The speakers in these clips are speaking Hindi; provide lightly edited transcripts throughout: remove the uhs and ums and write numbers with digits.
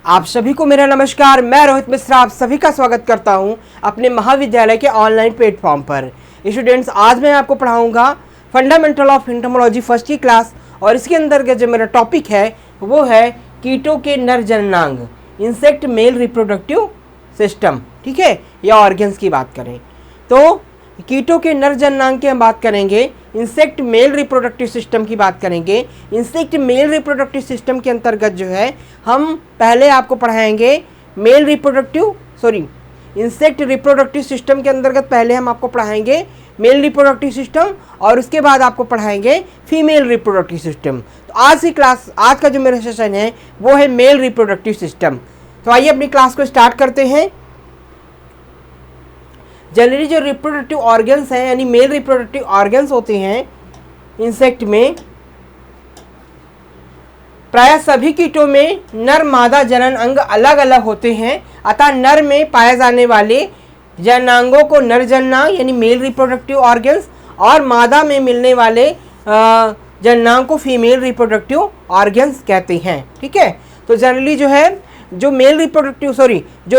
आप सभी को मेरा नमस्कार। मैं रोहित मिश्रा आप सभी का स्वागत करता हूं अपने महाविद्यालय के ऑनलाइन प्लेटफॉर्म पर। स्टूडेंट्स, आज मैं आपको पढ़ाऊंगा फंडामेंटल ऑफ एंटोमोलॉजी फर्स्ट की क्लास, और इसके अंतर्गत जो मेरा टॉपिक है वो है कीटों के नर जननांग, इंसेक्ट मेल रिप्रोडक्टिव सिस्टम। ठीक है, या ऑर्गन्स की बात करें तो कीटों के नर जननांग की हम बात करेंगे, इंसेक्ट मेल रिप्रोडक्टिव सिस्टम की बात करेंगे। इंसेक्ट मेल रिप्रोडक्टिव सिस्टम के अंतर्गत जो है हम पहले आपको पढ़ाएंगे इंसेक्ट रिप्रोडक्टिव सिस्टम के अंतर्गत पहले हम आपको पढ़ाएंगे मेल रिप्रोडक्टिव सिस्टम, और उसके बाद आपको पढ़ाएंगे फीमेल रिप्रोडक्टिव सिस्टम। तो आज का जो मेरा सेशन है वो है मेल रिप्रोडक्टिव सिस्टम। तो आइए अपनी क्लास को स्टार्ट करते हैं। जनरली जो रिप्रोडक्टिव ऑर्गन्स हैं यानी मेल रिप्रोडक्टिव ऑर्गन्स होते हैं इंसेक्ट में, प्राय सभी कीटों में नर मादा जनन अंग अलग अलग होते हैं। अतः नर में पाए जाने वाले जननांगों को नर जननांग यानी मेल रिप्रोडक्टिव ऑर्गन्स, और मादा में मिलने वाले जननांग को फीमेल रिप्रोडक्टिव ऑर्गन्स कहते हैं। ठीक है, तो जनरली जो है जो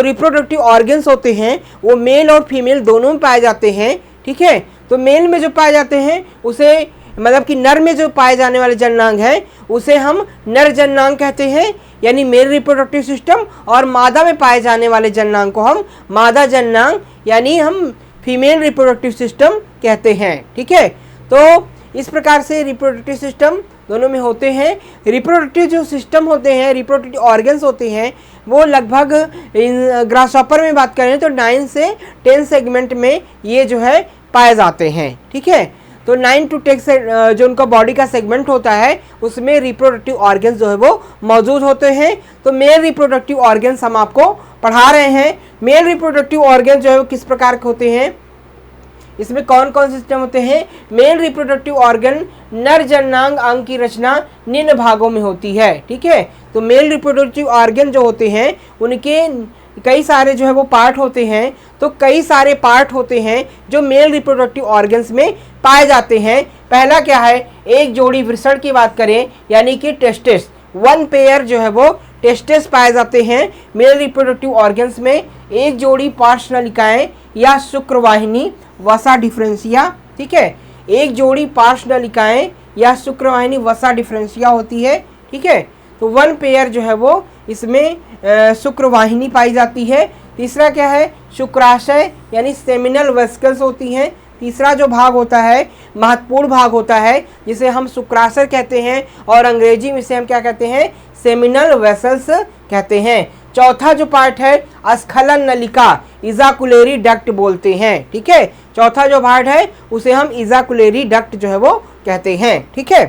रिप्रोडक्टिव ऑर्गन्स होते हैं वो मेल और फीमेल दोनों में पाए जाते हैं। ठीक है, तो मेल में जो पाए जाते हैं उसे मतलब कि नर में जो पाए जाने वाले जननांग हैं उसे हम नर जननांग कहते हैं यानी मेल रिप्रोडक्टिव सिस्टम, और मादा में पाए जाने वाले जननांग को हम मादा जननांग यानी हम फीमेल रिप्रोडक्टिव सिस्टम कहते हैं। ठीक है, तो इस प्रकार से रिप्रोडक्टिव सिस्टम दोनों में होते हैं। रिप्रोडक्टिव जो सिस्टम होते हैं, रिप्रोडक्टिव ऑर्गन्स होते हैं, वो लगभग ग्रासहॉपर में बात करें तो 9 से 10 सेगमेंट में ये जो है पाए जाते हैं। ठीक है, तो 9 to 10 जो उनका बॉडी का सेगमेंट होता है उसमें रिप्रोडक्टिव ऑर्गन्स जो है वो मौजूद होते हैं। तो मेल रिप्रोडक्टिव ऑर्गन्स हम आपको पढ़ा रहे हैं। मेल रिप्रोडक्टिव ऑर्गन जो है वो किस प्रकार के होते हैं, इसमें कौन कौन से सिस्टम होते हैं। मेल रिप्रोडक्टिव ऑर्गन नर जननांग अंग की रचना निम्न भागों में होती है। ठीक है, तो मेल रिप्रोडक्टिव ऑर्गन जो होते हैं उनके कई सारे जो है वो पार्ट होते हैं। तो कई सारे पार्ट होते हैं जो मेल रिप्रोडक्टिव ऑर्गन्स में पाए जाते हैं। पहला क्या है, एक जोड़ी वृषण की बात करें यानी कि टेस्टिस, 1 पेयर जो है वो टेस्टिस पाए जाते हैं मेल रिप्रोडक्टिव ऑर्गन्स में। एक जोड़ी पार्श्वनलिकाएं या शुक्रवाहिनी वसा डिफरेंशिया। ठीक है, एक जोड़ी पार्श्वनलिकाएं या शुक्रवाहिनी वसा डिफरेंशिया होती है। ठीक है, तो 1 पेयर जो है वो इसमें शुक्रवाहिनी पाई जाती है। तीसरा क्या है, शुक्राशय यानी सेमिनल वेसिकल्स होती हैं। तीसरा जो भाग होता है महत्वपूर्ण भाग होता है जिसे हम शुक्राशय कहते हैं, और अंग्रेजी में इसे हम क्या कहते हैं, सेमिनल वेसल्स कहते हैं। चौथा जो पार्ट है अस्खलन नलिका, इजाकुलेरी डक्ट बोलते हैं। ठीक है, चौथा जो पार्ट है उसे हम इजाकुलेरी डक्ट जो है वो कहते हैं। ठीक है,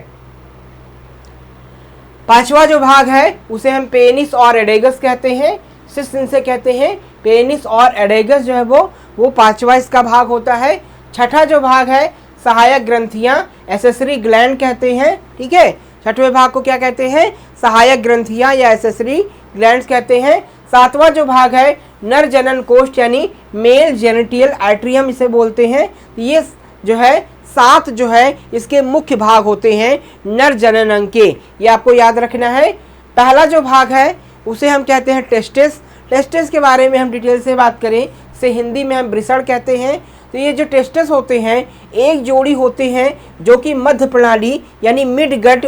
पांचवा जो भाग है उसे हम पेनिस और एडेगस कहते हैं। सिस्ट इनसे कहते हैं, पेनिस और एडेगस जो है वो पांचवा इसका भाग होता है। छठा जो भाग है सहायक ग्रंथियां, एसेसरी ग्लैंड कहते हैं। ठीक है, छठवें भाग को क्या कहते हैं, सहायक ग्रंथियां या एसेसरी ग्लैंड्स कहते हैं। सातवां जो भाग है नर जनन कोष्ठ यानी मेल जेनिटियल एट्रियम इसे बोलते हैं। तो ये जो है 7 जो है इसके मुख्य भाग होते हैं नर जनन अंग के, ये आपको याद रखना है। पहला जो भाग है उसे हम कहते हैं टेस्टिस। टेस्टिस के बारे में हम डिटेल से बात करें, इसे हिंदी में हम वृषण कहते हैं। तो ये जो टेस्टिस होते हैं एक जोड़ी होते हैं जो कि मध्य प्रणाली यानी मिड गट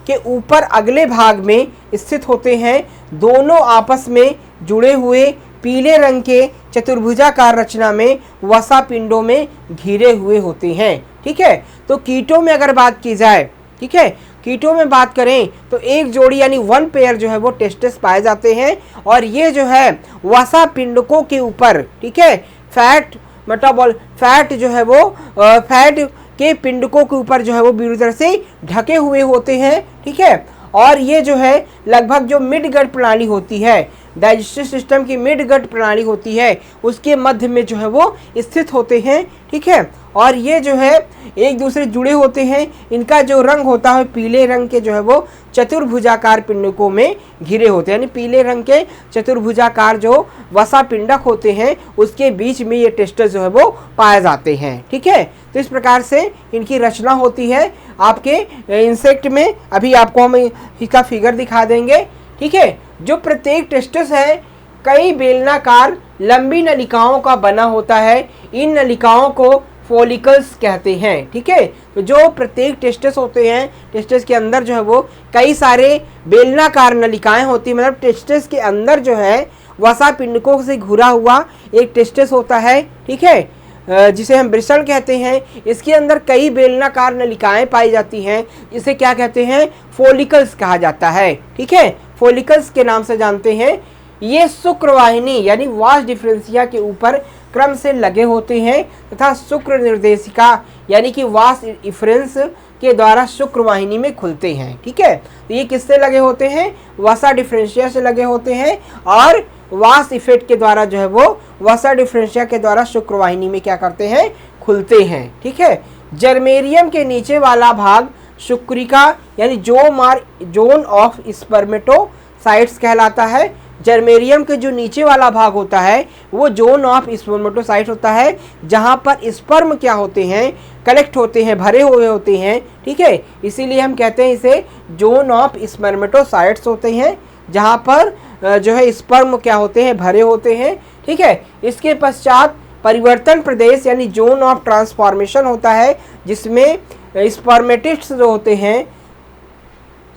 के ऊपर अगले भाग में स्थित होते हैं। दोनों आपस में जुड़े हुए पीले रंग के चतुर्भुजाकार रचना में वसा पिंडों में घिरे हुए होते हैं। ठीक है, तो कीटों में अगर बात की जाए, ठीक है, कीटों में बात करें तो एक जोड़ी यानी 1 पेयर जो है वो टेस्टिस पाए जाते हैं, और ये जो है वसा पिंडकों के ऊपर, ठीक है, फैट जो है वो फैट के पिंडकों के ऊपर जो है वो पूरी तरह से ढके हुए होते हैं। ठीक है, और ये जो है लगभग जो मिड गट प्रणाली होती है, डाइजेस्टिव सिस्टम की मिड गट प्रणाली होती है, उसके मध्य में जो है वो स्थित होते हैं। ठीक है, और ये जो है एक दूसरे जुड़े होते हैं। इनका जो रंग होता है पीले रंग के जो है वो चतुर्भुजाकार पिंडकों में घिरे होते हैं, यानी पीले रंग के चतुर्भुजाकार जो वसा पिंडक होते हैं उसके बीच में ये टेस्टिस जो है वो पाए जाते हैं। ठीक है, तो इस प्रकार से इनकी रचना होती है आपके इंसेक्ट में। अभी आपको हम इसका फिगर दिखा देंगे। ठीक है, जो प्रत्येक टेस्टिस है कई बेलनाकार लंबी नलिकाओं का बना होता है। इन नलिकाओं को फॉलिकल्स कहते हैं। ठीक है, तो जो प्रत्येक टेस्टिस होते हैं, टेस्टिस के अंदर जो है वो कई सारे बेलनाकार नलिकाएं होती हैं। मतलब टेस्टिस के अंदर जो है वसा पिंडकों से घुरा हुआ एक टेस्टिस होता है। ठीक है, जिसे हम वृषण कहते हैं। इसके अंदर कई बेलनाकार नलिकाएं पाई जाती हैं। इसे क्या कहते हैं? फॉलिकल्स कहा जाता है। ठीक है, फॉलिकल्स के नाम से जानते हैं। ये शुक्रवाहिनी यानी वास डिफरेंशिया के ऊपर क्रम से लगे होते हैं तथा शुक्र निर्देशिका यानी कि वास इफरेंस के द्वारा शुक्रवाहिनी में खुलते हैं। ठीक है, तो ये किससे लगे होते हैं? वसा डिफरेंशिया से लगे होते हैं और वास इफेक्ट के द्वारा जो है वो वसा डिफरेंशिया के द्वारा शुक्रवाहिनी में क्या करते हैं? खुलते हैं। ठीक है, जर्मेरियम के नीचे वाला भाग शुक्रिका यानी जोन ऑफ स्पर्मेटोसाइट्स कहलाता है। जर्मेरियम के जो नीचे वाला भाग होता है वो जोन ऑफ स्पर्मेटोसाइट्स होता है, जहां पर स्पर्म क्या होते हैं? कलेक्ट होते हैं, भरे हुए होते हैं। ठीक है, इसीलिए हम कहते हैं इसे जोन ऑफ स्पर्मेटोसाइट्स होते हैं, जहां पर जो है स्पर्म क्या होते हैं? भरे होते हैं। ठीक है, इसके पश्चात परिवर्तन प्रदेश यानी जोन ऑफ ट्रांसफॉर्मेशन होता है, जिसमें स्पर्मेटिड्स जो होते हैं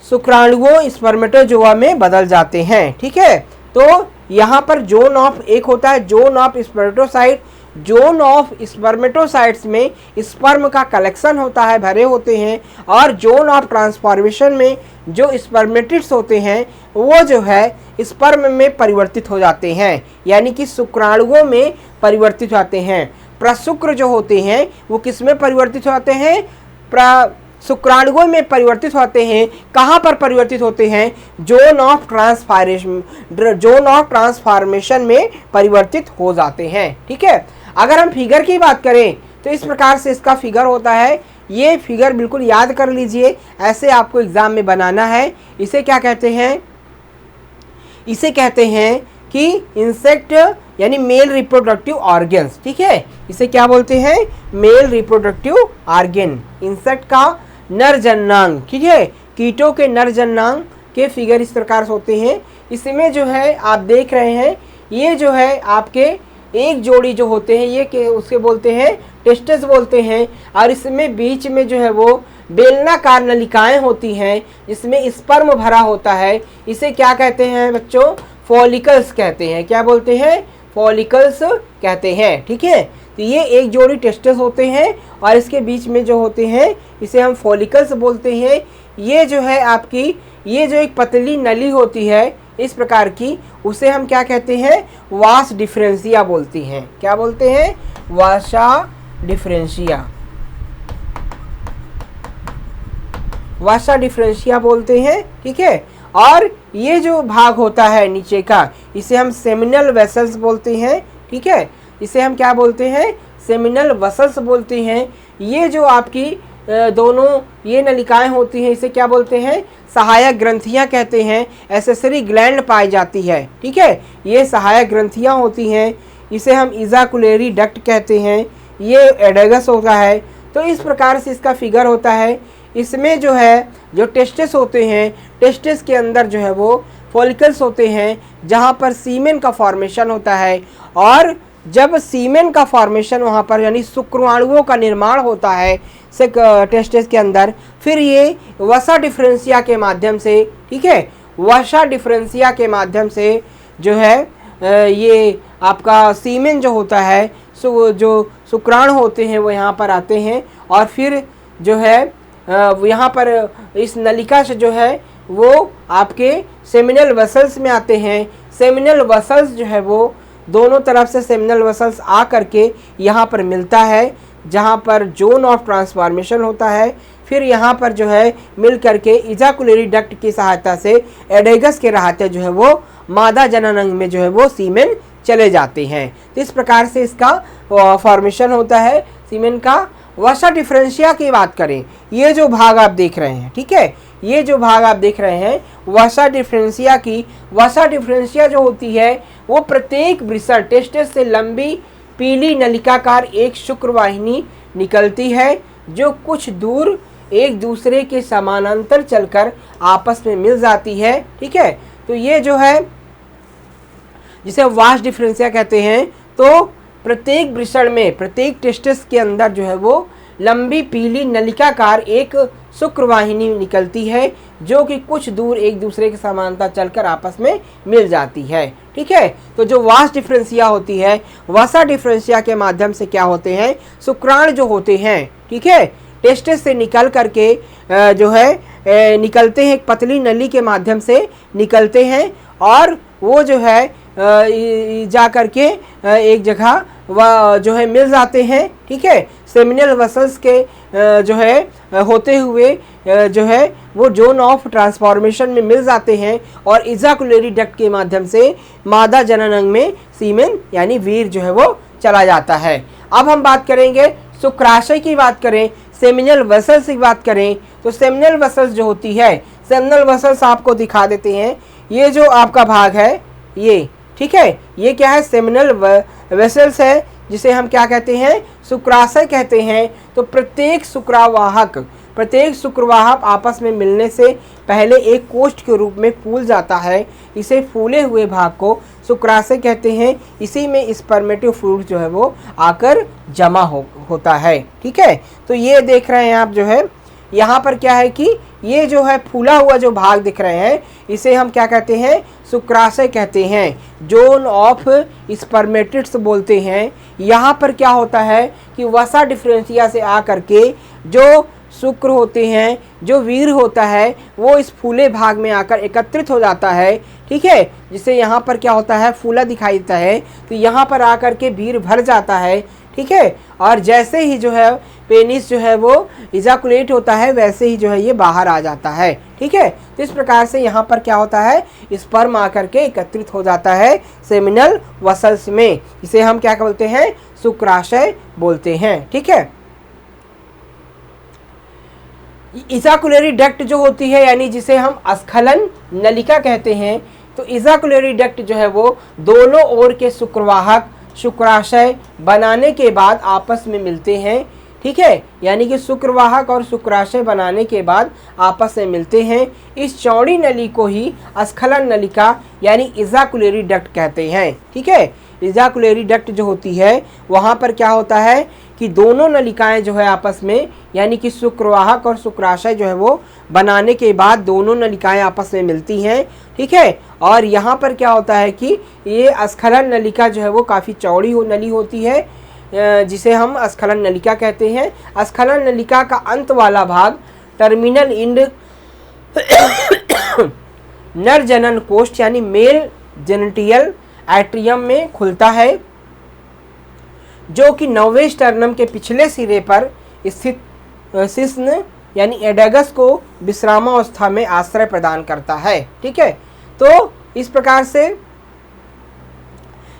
शुक्राणुओं स्पर्मेटोजोआ में बदल जाते हैं। ठीक है, तो यहाँ पर जोन ऑफ एक होता है zone of spermatocyte. Zone of spermatocytes में स्पर्म का कलेक्शन होता है, भरे होते हैं। और जोन ऑफ ट्रांसफॉर्मेशन में जो स्पर्मेटिड्स होते हैं वो जो है स्पर्म में परिवर्तित हो जाते हैं, यानी कि शुक्राणुओं में परिवर्तित होते हैं। प्रशुक्र जो होते हैं वो किस में परिवर्तित होते हैं? शुक्राणुओं में परिवर्तित होते हैं। कहाँ पर परिवर्तित होते हैं? जोन ऑफ ट्रांसफॉर्मेशन में परिवर्तित हो जाते हैं। ठीक है, अगर हम फिगर की बात करें तो इस प्रकार से इसका फिगर होता है। ये फिगर बिल्कुल याद कर लीजिए, ऐसे आपको एग्जाम में बनाना है। इसे क्या कहते हैं? इसे कहते हैं कि इंसेक्ट यानी मेल रिप्रोडक्टिव ऑर्गन्स। ठीक है, इसे क्या बोलते हैं? मेल रिप्रोडक्टिव ऑर्गन, इंसेक्ट का नर जननांग। ठीक है, कीटों के नर जननांग के फिगर इस प्रकार से होते हैं। इसमें जो है आप देख रहे हैं, ये जो है आपके एक जोड़ी जो होते हैं ये उसके बोलते हैं टेस्टिस बोलते हैं। और इसमें बीच में जो है वो बेलनाकार नलिकाएं होती हैं, जिसमें स्पर्म भरा होता है। इसे क्या कहते हैं बच्चों? फॉलिकल्स कहते हैं। क्या बोलते हैं? फॉलिकल्स कहते हैं। ठीक है, तो ये एक जोड़ी टेस्टिस होते हैं और इसके बीच में जो होते हैं इसे हम फॉलिकल्स बोलते हैं। ये जो है आपकी ये जो एक पतली नली होती है इस प्रकार की, उसे हम क्या कहते हैं? वास डिफरेंशिया बोलती हैं। क्या बोलते हैं? वासा डिफरेंशिया, वासा डिफरेंशिया बोलते हैं। ठीक है, और ये जो भाग होता है नीचे का इसे हम सेमिनल वेसल्स बोलते हैं। ठीक है, इसे हम क्या बोलते हैं? सेमिनल वेसल्स बोलते हैं। ये जो आपकी दोनों ये नलिकाएं होती हैं इसे क्या बोलते हैं? सहायक ग्रंथियां कहते हैं। एसेसरी ग्लैंड पाई जाती है। ठीक है, ये सहायक ग्रंथियां होती हैं। इसे हम इजाकुलेरी डक्ट कहते हैं। ये एडेगस होता है। तो इस प्रकार से इसका फिगर होता है। इसमें जो है जो टेस्टिस होते हैं, टेस्टिस के अंदर जो है वो फॉलिकल्स होते हैं, जहाँ पर सीमेन का फॉर्मेशन होता है। और जब सीमेन का फॉर्मेशन वहाँ पर यानी शुक्राणुओं का निर्माण होता है टेस्टिस के अंदर, फिर ये वसा डिफरेंशिया के माध्यम से, ठीक है, वसा डिफरेंशिया के माध्यम से जो है ये आपका सीमेन जो होता है जो शुक्राणु होते हैं वो यहाँ पर आते हैं और फिर जो है यहाँ पर इस नलिका से जो है वो आपके सेमिनल वेसल्स में आते हैं। सेमिनल वेसल्स जो है वो दोनों तरफ से सेमिनल वेसल्स आ करके यहाँ पर मिलता है, जहाँ पर जोन ऑफ ट्रांसफॉर्मेशन होता है। फिर यहाँ पर जो है मिल करके इजाकुलेरी डक्ट की सहायता से एडेगस के राहते जो है वो मादा जननांग में जो है वो सीमेन चले जाते हैं। तो इस प्रकार से इसका फॉर्मेशन होता है सीमेन का। वसा डिफरेंशिया की बात करें, ये जो भाग आप देख रहे हैं, ठीक है, ये जो भाग आप देख रहे हैं वसा डिफरेंशिया की, वसा डिफरेंशिया जो होती है वो प्रत्येक वृषण टेस्टिस से लंबी पीली नलिकाकार एक शुक्रवाहिनी निकलती है जो कुछ दूर एक दूसरे के समानांतर चलकर आपस में मिल जाती है। ठीक है, तो ये जो है जिसे वास डिफरेंशिया कहते हैं, तो प्रत्येक वृषण में, प्रत्येक टेस्टिस के अंदर जो है वो लंबी पीली नलिकाकार एक शुक्रवाहिनी निकलती है जो कि कुछ दूर एक दूसरे के समानांतर चलकर आपस में मिल जाती है। ठीक है, तो जो वास डिफरेंशिया होती है, वसा डिफरेंशिया के माध्यम से क्या होते हैं, शुक्राणु जो होते हैं, ठीक है, टेस्टिस से निकल करके जो है निकलते हैं, एक पतली नली के माध्यम से निकलते हैं और वो जो है जा करके एक जगह वह जो है मिल जाते हैं। ठीक है, सेमिनल वसल्स के जो है होते हुए जो है वो जोन ऑफ ट्रांसफॉर्मेशन में मिल जाते हैं और इजाकुलरी डक्ट के माध्यम से मादा जनन अंग में सीमेन यानी वीर जो है वो चला जाता है। अब हम बात करेंगे शुक्राशय की, बात करें सेमिनल वसल्स की बात करें तो सेमिनल वसल्स जो होती है, सेमिनल वसल्स आपको दिखा देते हैं। ये जो आपका भाग है ये, ठीक है, ये क्या है, सेमिनल वेसल्स है जिसे हम क्या कहते हैं, शुक्राशय कहते हैं। तो प्रत्येक शुक्रवाहक आपस में मिलने से पहले एक कोष्ठ के रूप में फूल जाता है। इसे फूले हुए भाग को शुक्राशय कहते हैं। इसी में स्पर्मेटिव फ्लूइड जो है वो आकर जमा होता है। ठीक है, तो ये देख रहे हैं आप जो है यहाँ पर क्या है कि ये जो है फूला हुआ जो भाग दिख रहे हैं इसे हम क्या कहते हैं, शुक्राशय कहते हैं। जोन ऑफ स्पर्मेटिड्स बोलते हैं। यहाँ पर क्या होता है कि वसा डिफरेंशिया से आकर के जो शुक्र होते हैं, जो वीर होता है, वो इस फूले भाग में आकर एकत्रित हो जाता है। ठीक है, जिससे यहाँ पर क्या होता है, फूला दिखाई देता है, तो यहाँ पर आकर के वीर भर जाता है। ठीक है, और जैसे ही जो है पेनिस जो है वो इजाकुलेट होता है वैसे ही जो है ये बाहर आ जाता है। ठीक है, तो इस प्रकार से यहाँ पर क्या होता है, स्पर्म आकर के एकत्रित हो जाता है सेमिनल वसल्स में। इसे हम क्या बोलते हैं, शुक्राशय बोलते हैं। ठीक है, इजाकुलरी डक्ट जो होती है यानी जिसे हम स्खलन नलिका कहते हैं, तो इजाकुलरी डक्ट जो है वो दोनों ओर के शुक्रवाहक शुक्राशय बनाने के बाद आपस में मिलते हैं। ठीक है, यानी कि शुक्रवाहक और शुक्राशय बनाने के बाद आपस में मिलते हैं। इस चौड़ी नली को ही स्खलन नलिका यानी इजाकुलरी डक्ट कहते हैं। ठीक है, इजाकुलरी डक्ट जो होती है वहाँ पर क्या होता है कि दोनों नलिकाएं जो है आपस में यानी कि शुक्रवाहक और शुक्राशय जो है वो बनाने के बाद दोनों नलिकाएं आपस में मिलती हैं। ठीक है, और यहाँ पर क्या होता है कि ये स्खलन नलिका जो है वो काफ़ी चौड़ी नली होती है जिसे हम स्खलन नलिका कहते हैं। स्खलन नलिका का अंत वाला भाग टर्मिनल इंड नर जनन कोष्ठ यानी मेल जेनिटियल एट्रियम में खुलता है, जो कि 9वें स्टर्नम के पिछले सिरे पर स्थित शिश्न यानी एडेगस को विश्रामावस्था में आश्रय प्रदान करता है। ठीक है, तो इस प्रकार से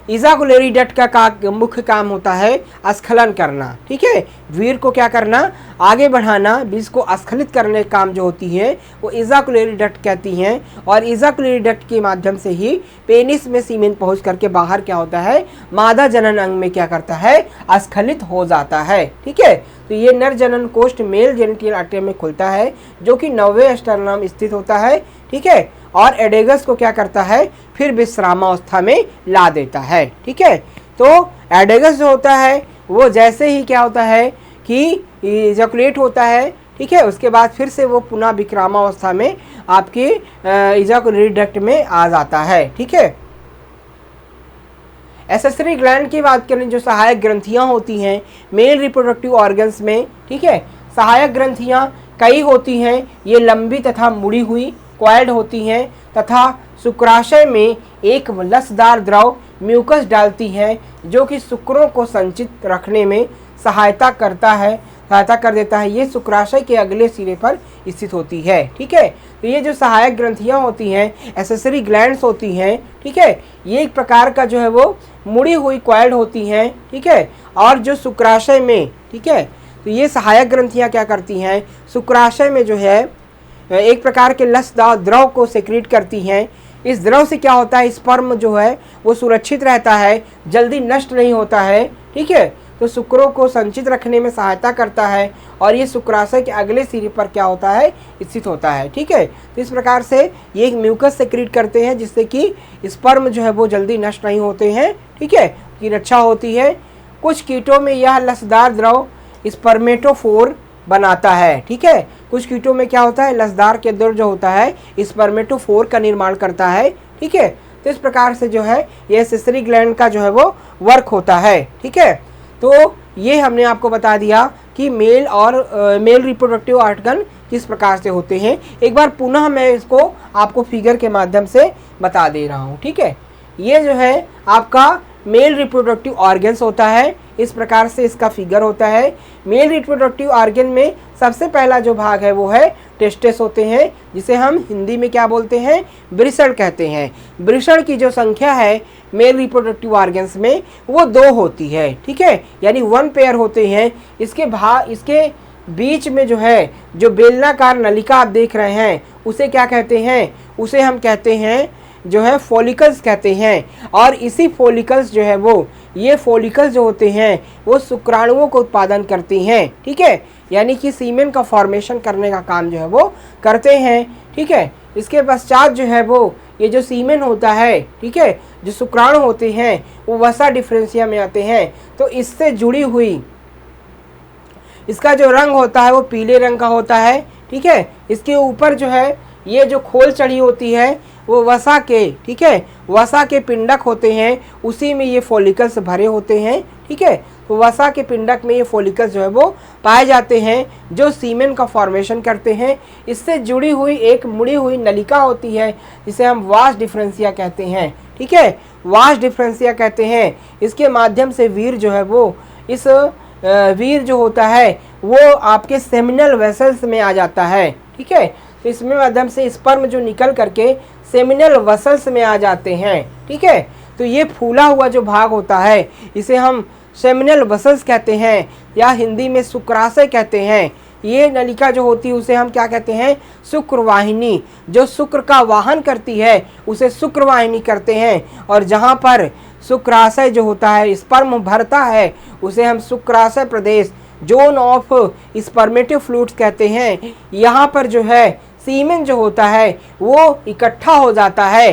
इजाकुलरी डक्ट का मुख्य काम होता है स्खलन करना। ठीक है, वीर को क्या करना, आगे बढ़ाना, बीज को स्खलित करने का काम जो होती है वो इजाकुलरी डक्ट कहती हैं। और इजाकुलरी डक्ट के माध्यम से ही पेनिस में सीमेन पहुंच करके बाहर क्या होता है, मादा जनन अंग में क्या करता है, स्खलित हो जाता है। ठीक है, तो ये नर जनन कोष्ठ मेल जेनिटल एट्रियम में खुलता है जो कि 9वें स्टर्नम स्थित होता है। ठीक है, और एडेगस को क्या करता है, फिर विश्रामावस्था में ला देता है। ठीक है, तो एडेगस जो होता है वो जैसे ही क्या होता है कि इजाकुलेट होता है, ठीक है, उसके बाद फिर से वो पुनः विश्रामावस्था में आपके इजाकुलरी डक्ट में आ जाता है। ठीक है, एसेसरी ग्लैंड की बात करें, जो सहायक ग्रंथियां होती हैं मेल रिप्रोडक्टिव ऑर्गन्स में। ठीक है, सहायक ग्रंथियां कई होती हैं, ये लंबी तथा मुड़ी हुई कॉइल्ड होती हैं तथा शुक्राशय में एक लसदार द्रव म्यूकस डालती हैं जो कि शुक्रों को संचित रखने में सहायता कर देता है। ये शुक्राशय के अगले सिरे पर स्थित होती है। ठीक है, तो ये जो सहायक ग्रंथियां होती हैं, एसेसरी ग्लैंड्स होती हैं, ठीक है, ये एक प्रकार का जो है वो मुड़ी हुई कॉइल्ड होती हैं। ठीक है, और जो शुक्राशय में, ठीक है, तो ये सहायक ग्रंथियां क्या करती हैं, शुक्राशय में जो है एक प्रकार के लसदार द्रव को सेक्रेट करती हैं। इस द्रव से क्या होता है, स्पर्म जो है वो सुरक्षित रहता है, जल्दी नष्ट नहीं होता है। ठीक है, तो शुक्रों को संचित रखने में सहायता करता है और ये शुक्राशय के अगले सिरे पर क्या होता है, स्थित होता है। ठीक है, तो इस प्रकार से ये एक म्यूकस सेक्रेट करते हैं जिससे कि स्पर्म जो है वो जल्दी नष्ट नहीं होते हैं। ठीक है, की रक्षा होती है। कुछ कीटों में यह लसदार द्रव स्पर्मेटोफोर बनाता है। ठीक है, कुछ कीटों में क्या होता है, लसदार के द्रव जो होता है स्पर्मेटोफोर का निर्माण करता है। ठीक है, तो इस प्रकार से जो है ये सेसरी ग्लैंड का जो है वो वर्क होता है। ठीक है, तो ये हमने आपको बता दिया कि मेल और मेल रिप्रोडक्टिव ऑर्गन किस प्रकार से होते हैं। एक बार पुनः मैं इसको आपको फिगर के माध्यम से बता दे रहा हूँ। ठीक है, ये जो है आपका मेल रिप्रोडक्टिव ऑर्गन्स होता है, इस प्रकार से इसका फिगर होता है। मेल रिप्रोडक्टिव ऑर्गन में सबसे पहला जो भाग है वो है टेस्टिस होते हैं, जिसे हम हिंदी में क्या बोलते हैं, वृषण कहते हैं। वृषण की जो संख्या है मेल रिप्रोडक्टिव ऑर्गन्स में वो 2 होती है। ठीक है, यानी 1 पेयर होते हैं। इसके बीच में जो है जो बेलनाकार नलिका आप देख रहे हैं उसे क्या कहते हैं, उसे हम कहते हैं जो है फॉलिकल्स कहते हैं। और इसी फॉलिकल्स जो है वो ये फॉलिकल्स जो होते हैं वो शुक्राणुओं को उत्पादन करती हैं। ठीक है, यानी कि सीमेन का फॉर्मेशन करने का काम जो है वो करते हैं। ठीक है, इसके पश्चात जो है वो ये जो सीमेन होता है, ठीक है, जो शुक्राणु होते हैं वो वसा डिफरेंशिया में आते हैं। तो इससे जुड़ी हुई इसका जो रंग होता है वो पीले रंग का होता है। ठीक है, इसके ऊपर जो है ये जो खोल चढ़ी होती है वो वसा के, ठीक है, वसा के पिंडक होते हैं, उसी में ये फॉलिकल्स भरे होते हैं। ठीक है, तो वसा के पिंडक में ये फॉलिकल्स जो है वो पाए जाते हैं जो सीमेन का फॉर्मेशन करते हैं। इससे जुड़ी हुई एक मुड़ी हुई नलिका होती है जिसे हम वास डिफरेंशिया कहते हैं। ठीक है, वास डिफरेंशिया कहते हैं। इसके माध्यम से वीर जो है वो इस वीर जो होता है वो आपके सेमिनल वेसल्स में आ जाता है। ठीक है, तो इसमें माध्यम से स्पर्म जो निकल करके सेमिनल वेसल्स में आ जाते हैं। ठीक है, तो ये फूला हुआ जो भाग होता है इसे हम सेमिनल वेसल्स कहते हैं या हिंदी में शुक्राशय कहते हैं। ये नलिका जो होती है उसे हम क्या कहते हैं, शुक्रवाहिनी। जो शुक्र का वाहन करती है उसे शुक्रवाहिनी करते हैं। और जहाँ पर शुक्राशय जो होता है स्पर्म भरता है उसे हम शुक्राशय प्रदेश, जोन ऑफ स्पर्मेटिव फ्लूइड्स कहते हैं। यहाँ पर जो है सीमेन जो होता है वो इकट्ठा हो जाता है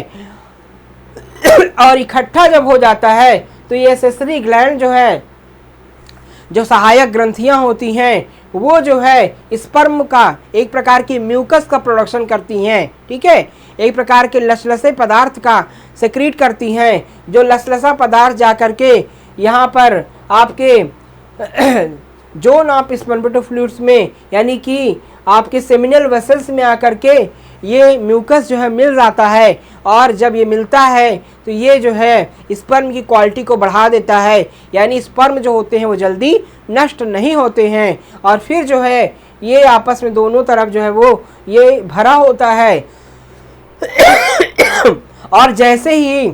और इकट्ठा जब हो जाता है तो ये सेसरी ग्लैंड जो है, जो सहायक ग्रंथियां होती हैं वो जो है स्पर्म का एक प्रकार की म्यूकस का प्रोडक्शन करती हैं। ठीक है, एक प्रकार के लसलसे पदार्थ का सेक्रीट करती हैं, जो लसलसा पदार्थ जाकर के यहाँ पर आपके जोन ऑफ स्पर्मेटिव फ्लूइड्स में यानी कि आपके सेमिनल वेसल्स में आकर के ये म्यूकस जो है मिल जाता है। और जब ये मिलता है तो ये जो है स्पर्म की क्वालिटी को बढ़ा देता है, यानी स्पर्म जो होते हैं वो जल्दी नष्ट नहीं होते हैं। और फिर जो है ये आपस में दोनों तरफ जो है वो ये भरा होता है और जैसे ही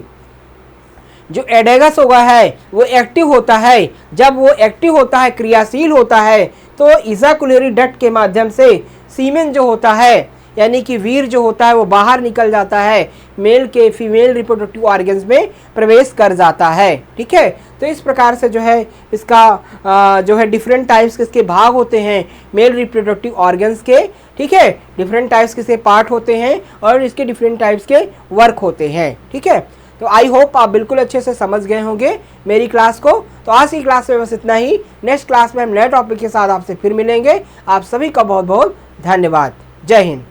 जो एडेगस होगा है वो एक्टिव होता है, जब वो एक्टिव होता है, क्रियाशील होता है, तो इजाकुलरी डक्ट के माध्यम से सीमेन जो होता है यानी कि वीर जो होता है वो बाहर निकल जाता है, मेल के फीमेल रिप्रोडक्टिव ऑर्गन्स में प्रवेश कर जाता है। ठीक है, तो इस प्रकार से जो है इसका जो है डिफरेंट टाइप्स के इसके भाग होते हैं मेल रिप्रोडक्टिव ऑर्गन्स के। ठीक है, डिफरेंट टाइप्स के इसके पार्ट होते हैं और इसके डिफरेंट टाइप्स के वर्क होते हैं। ठीक है, तो आई होप आप बिल्कुल अच्छे से समझ गए होंगे मेरी क्लास को। तो आज की क्लास में बस इतना ही। नेक्स्ट क्लास में हम नए टॉपिक के साथ आपसे फिर मिलेंगे। आप सभी का बहुत बहुत धन्यवाद। जय हिंद।